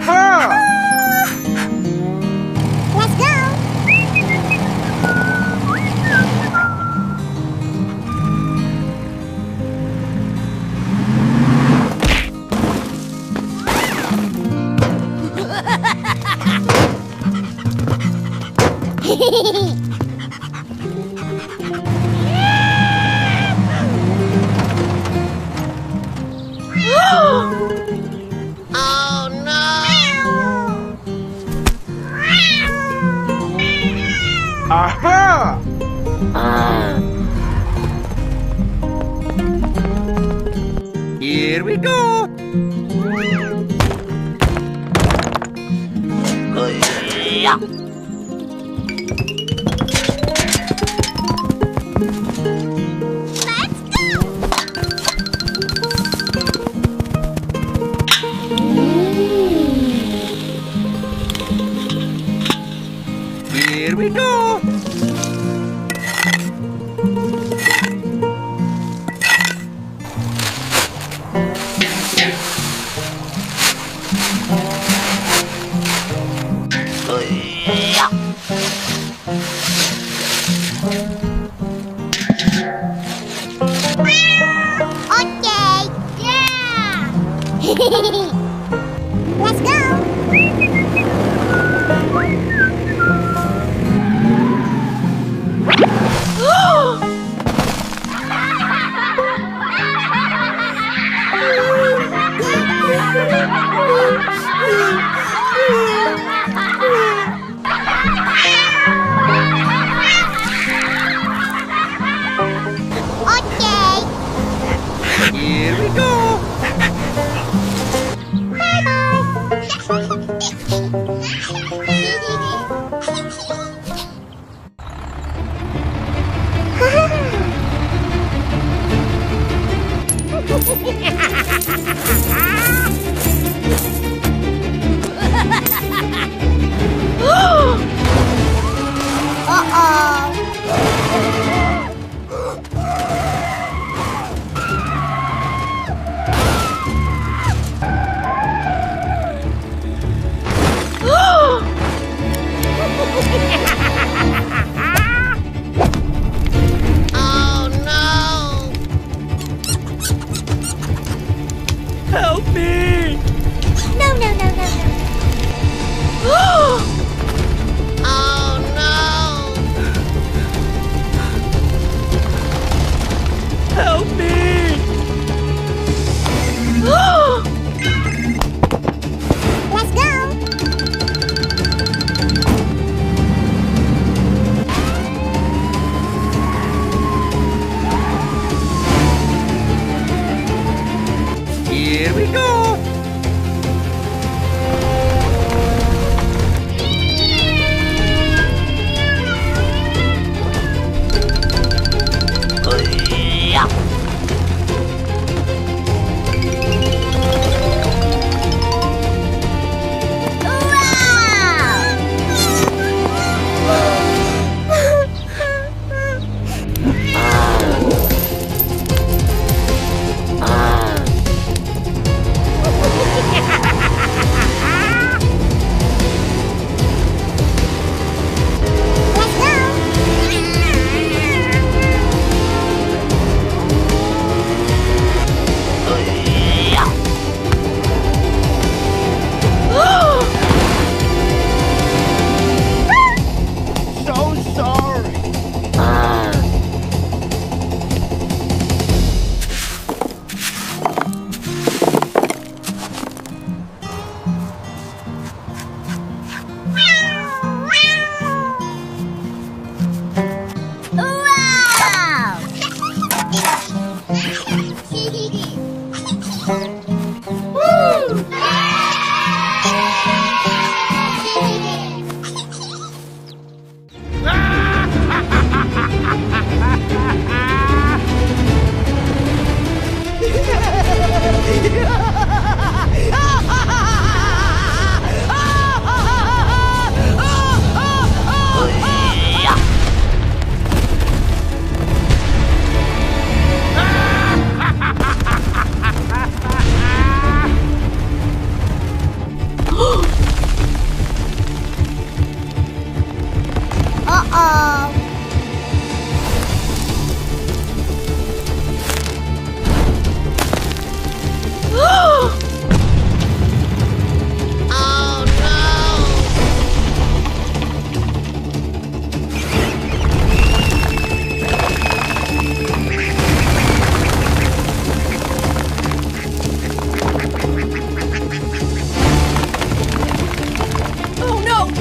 Aha! Let's go! Oh no! Aha! Here we go! Let's go! Here we go! Okay, yeah! Let's go! Okay. Here we go! Bye-bye.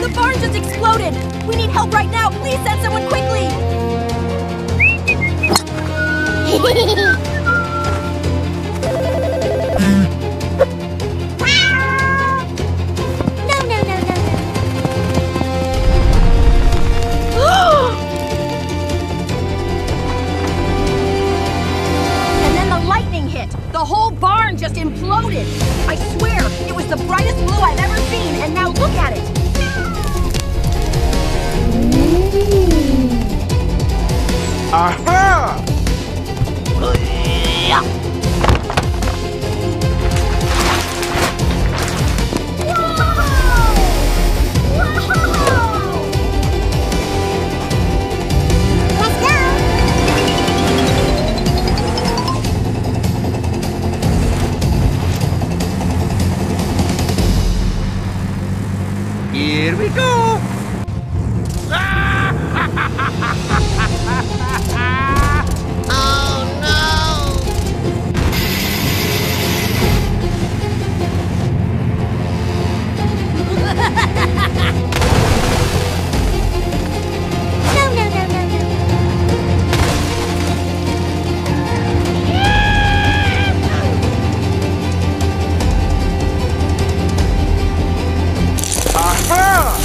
The barn just exploded! We need help right now! Please send someone quickly! No, no, no, no, no. And then the lightning hit! The whole barn just imploded! I swear, it was the brightest blue I've ever seen, and now look at it! Aha! Let's go. Here we go! No, no, no, no, no. Aha!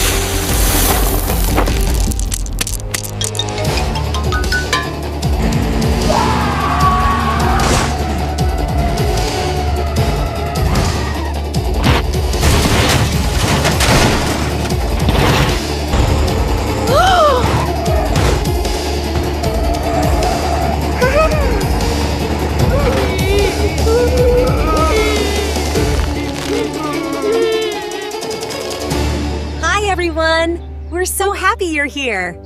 Hi, everyone! We're so happy you're here!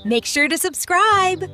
Make sure to subscribe!